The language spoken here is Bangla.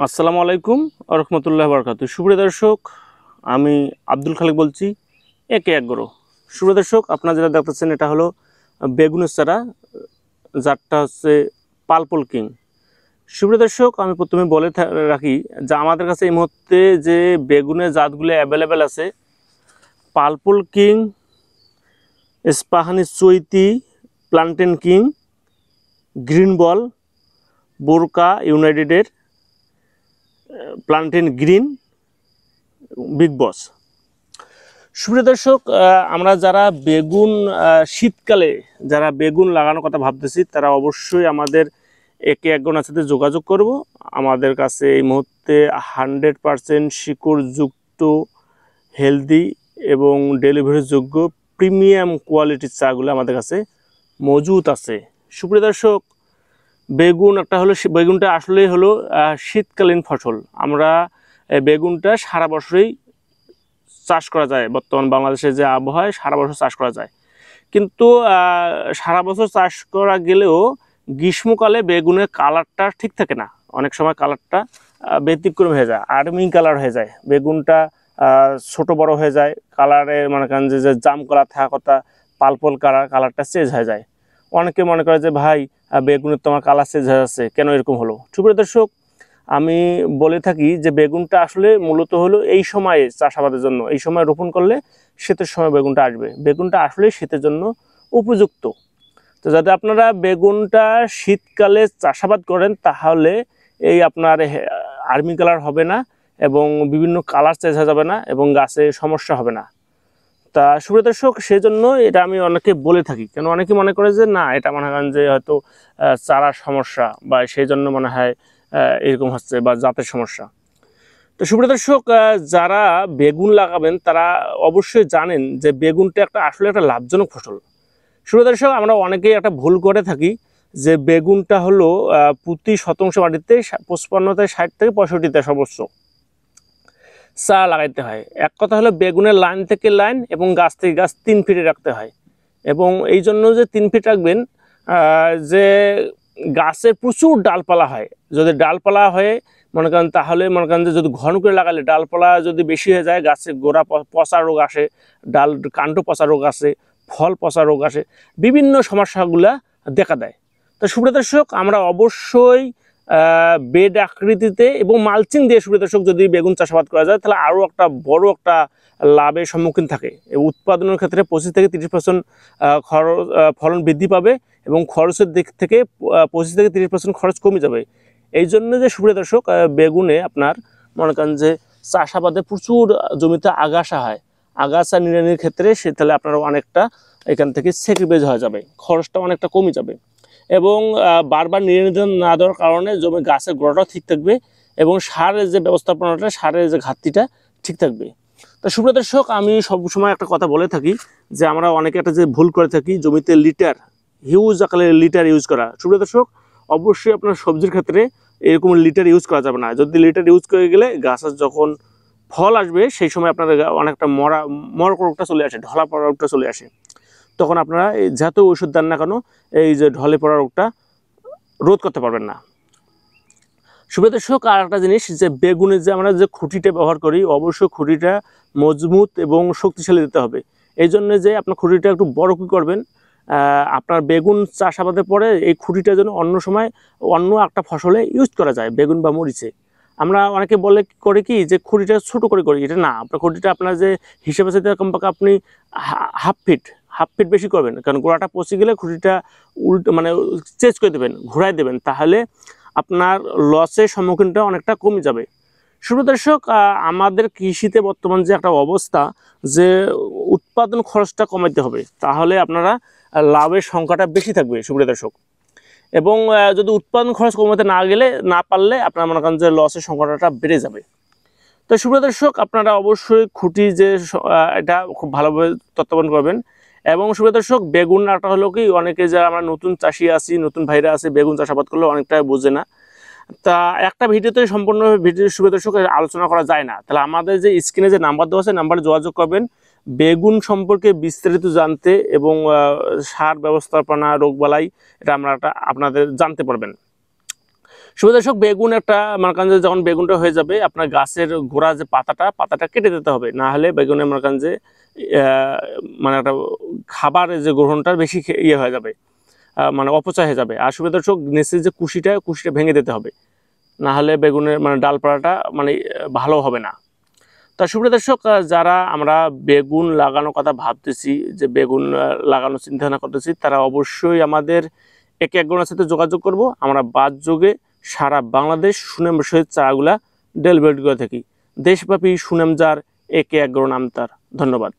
আসসালামু আলাইকুম রহমতুল্লাহ বরকাত। সুপ্রিয় দর্শক, আমি আব্দুল খালেক বলছি, একে একগ্রো। সুপ্রিয় দর্শক, আপনারা যেটা দেখতেছেন এটা হলো বেগুনের চারা, যারটা হচ্ছে পালপল কিং। সুপ্রিয় দর্শক, আমি প্রথমে বলে রাখি যে আমাদের কাছে এই মুহূর্তে যে বেগুনের জাতগুলো অ্যাভেলেবেল আছে, পালপল কিং, ইস্পাহানি চৈতি, প্লান্টেন কিং, গ্রিন বল, বোরকা ইউনাইটেডের প্লান্টেন গ্রিন, বিগ বস। সুপ্রিয় দর্শক, আমরা যারা বেগুন শীতকালে যারা বেগুন লাগানোর কথা ভাবতেছি তারা অবশ্যই আমাদের একে একজনের সাথে যোগাযোগ করব। আমাদের কাছে এই মুহূর্তে 100% শিকড়যুক্ত, হেলদি এবং ডেলিভারিযোগ্য প্রিমিয়াম কোয়ালিটির চাগুলো আমাদের কাছে মজুদ আছে। সুপ্রিয় দর্শক, বেগুন একটা হলো, বেগুনটা আসলেই হলো শীতকালীন ফসল। আমরা বেগুনটা সারা বছরই চাষ করা যায়। বর্তমান বাংলাদেশে যে আবহাওয়ায় সারা বছর চাষ করা যায়, কিন্তু সারা বছর চাষ করা গেলেও গ্রীষ্মকালে বেগুনের কালারটা ঠিক থাকে না। অনেক সময় কালারটা ব্যতিক্রম হয়ে যায়, আর্মি কালার হয়ে যায়, বেগুনটা ছোট বড় হয়ে যায়, কালারের মনে করেন যে জাম কালার থাকা কথা পালপল কালারটা চেঞ্জ হয়ে যায়। অনেকে মনে করে যে ভাই বেগুনের তোমার কালার চেঞ্জ হয়ে যাচ্ছে, কেন এরকম হলো? সুপ্রিয় দর্শক, আমি বলে থাকি যে বেগুনটা আসলে মূলত হলো এই সময়ে চাষাবাদের জন্য, এই সময় রোপণ করলে শীতের সময় বেগুনটা আসবে। বেগুনটা আসলে শীতের জন্য উপযুক্ত। তো যাতে আপনারা বেগুনটা শীতকালে চাষাবাদ করেন তাহলে এই আপনার আর্মি কালার হবে না এবং বিভিন্ন কালার চেঞ্জ হয়ে যাবে না এবং গাছে সমস্যা হবে না। তা সুপ্রিয় দর্শক, সেই জন্য এটা আমি অনেকে বলে থাকি, কেন অনেকে মনে করে যে না, এটা মনে করেন যে হয়তো চারার সমস্যা বা সেই জন্য মনে হয় এরকম হচ্ছে বা জাতের সমস্যা। তো সুপ্রিয় দর্শক, যারা বেগুন লাগাবেন তারা অবশ্যই জানেন যে বেগুনটা আসলে একটা লাভজনক ফসল। সুপ্রিয় দর্শক, আমরা অনেকেই একটা ভুল করে থাকি যে বেগুনটা হলো প্রতি শতাংশ মাটিতে 55 থেকে 65 সর্বোচ্চ চারা লাগাইতে হয়। এক কথা হলো বেগুনের লাইন থেকে লাইন এবং গাছ থেকে গাছ 3 ফিটে রাখতে হয়। এবং এই জন্য যে 3 ফিট রাখবেন, যে গাছের প্রচুর ডালপালা হয়, যদি ডালপালা হয়ে মনে করেন তাহলে মনে করেন যে যদি ঘন করে লাগালে ডালপালা যদি বেশি হয়ে যায়, গাছের গোড়া পচা রোগ আসে, ডাল কাণ্ড পচা রোগ আসে, ফল পচা রোগ আসে, বিভিন্ন সমস্যাগুলা দেখা দেয়। তো সুপ্রিয় দর্শক, আমরা অবশ্যই বেড আকৃতিতে এবং মালচিং দিয়ে সুপ্রিয় দর্শক যদি বেগুন চাষাবাদ করা যায় তাহলে আরও একটা বড় একটা লাভের সম্মুখীন থাকে। উৎপাদনের ক্ষেত্রে 25 থেকে 30% খরচ ফলন বৃদ্ধি পাবে এবং খরচের দিক থেকে 25 থেকে 30% খরচ কমে যাবে। এই জন্য যে সুপ্রিয় দর্শক, বেগুনে আপনার মনে করেন যে চাষাবাদে প্রচুর জমিতে আগাছা হয়, আগাছা নিড়ানির ক্ষেত্রে সে তাহলে আপনারা অনেকটা এখান থেকে স্যাক্রিফাইস হয়ে যাবে, খরচটা অনেকটা কমে যাবে এবং বারবার নিড়ানি না দেওয়ার কারণে জমি গাছের গোড়াটাও ঠিক থাকবে এবং সারের যে ব্যবস্থাপনাটা, সারের যে ঘাটতিটা ঠিক থাকবে। তো সুপ্রিয় দর্শক, আমি সবসময় একটা কথা বলে থাকি যে আমরা অনেকে একটা যে ভুল করে থাকি, জমিতে হিউজ আকারে লিটার ইউজ করা। সুপ্রিয় দর্শক, অবশ্যই আপনার সবজির ক্ষেত্রে এরকম লিটার ইউজ করা যাবে না। যদি লিটার ইউজ করে গেলে গাছের যখন ফল আসবে সেই সময় আপনার অনেকটা মরক রোগটা চলে আসে, ঢলা পড়া রোগটা চলে আসে। তখন আপনারা যত ওষুধ দেন না কেন এই যে ঢলে পড়া রোগটা রোধ করতে পারবেন না। সুপ্রিয় দর্শক, আর একটা জিনিস যে বেগুনের যে আমরা যে খুঁটিটা ব্যবহার করি, অবশ্যই খুঁটিটা মজবুত এবং শক্তিশালী দিতে হবে। এই জন্য যে আপনার খুঁটিটা একটু বড় কি করবেন, আপনার বেগুন চাষাবাদের পরে এই খুঁটিটা যেন অন্য সময় অন্য একটা ফসলে ইউজ করা যায়, বেগুন বা মরিচে। আমরা অনেকে বলে করে কি যে খুঁটিটা ছোট করে করি, এটা না। আপনার খুঁটিটা আপনার যে হিসেবে আছে কমপক্ষে আপনি হাফ ফিট বেশি করবেন, কারণ গোড়াটা পচে গেলে খুঁটিটা মানে চেঞ্জ করে দেবেন, ঘোরায় দেবেন, তাহলে আপনার লসের সম্মুখীনটা অনেকটা কমে যাবে। সুপ্রিয় দর্শক, আমাদের কৃষিতে বর্তমান যে একটা অবস্থা যে উৎপাদন খরচটা কমাইতে হবে, তাহলে আপনারা লাভের সংখ্যাটা বেশি থাকবে সুপ্রিয় দর্শক। এবং যদি উৎপাদন খরচ কমাতে না পারলে আপনার মনে করেন যে লসের সংখ্যাটা বেড়ে যাবে। তো সুপ্রিয় দর্শক, আপনারা অবশ্যই খুঁটি যে এটা খুব ভালোভাবে তত্ত্বাবধান করবেন। এবং সুপ্রিয় দর্শক, বেগুন একটা হলো কি, অনেকে যারা আমরা নতুন চাষি আছি, নতুন ভাইরা আছে, বেগুন চাষাবাদ করলে অনেকটা বোঝে না। তা একটা ভিডিওতে সম্পূর্ণ ভিডিও সুপ্রিয় দর্শক আলোচনা করা যায় না। তাহলে আমাদের যে স্ক্রিনে যে নাম্বার দেওয়া আছে, নাম্বারে যোগাযোগ করবেন বেগুন সম্পর্কে বিস্তারিত জানতে এবং সার ব্যবস্থাপনা, রোগবালাই, এটা আপনাদের জানতে পারবেন। শুভ দর্শক, বেগুন একটা মনে করেন যে যখন বেগুনটা হয়ে যাবে আপনার গাছের গোড়া যে পাতাটা কেটে দিতে হবে, না হলে বেগুনের মনে করেন যে মানে একটা খাবারের যে গ্রহণটা বেশি হয়ে যাবে, মানে অপচয় হয়ে যাবে। আর শুভ দর্শক, নিচের যে কুশিটা ভেঙে দিতে হবে, না হলে বেগুনের মানে ডালপালাটা মানে ভালো হবে না। তা সুপ্রিয় দর্শক, যারা আমরা বেগুন লাগানোর কথা ভাবতেছি, যে বেগুন লাগানোর চিন্তা ভাবনা করতেছি, তারা অবশ্যই আমাদের একে একজনের সাথে যোগাযোগ করব। আমরা বাদযোগে সারা বাংলাদেশ সুনাম সহিত চারাগুলা ডেলিভারি করে থাকি। দেশব্যাপী সুনামজার একে একজন নাম তার। ধন্যবাদ।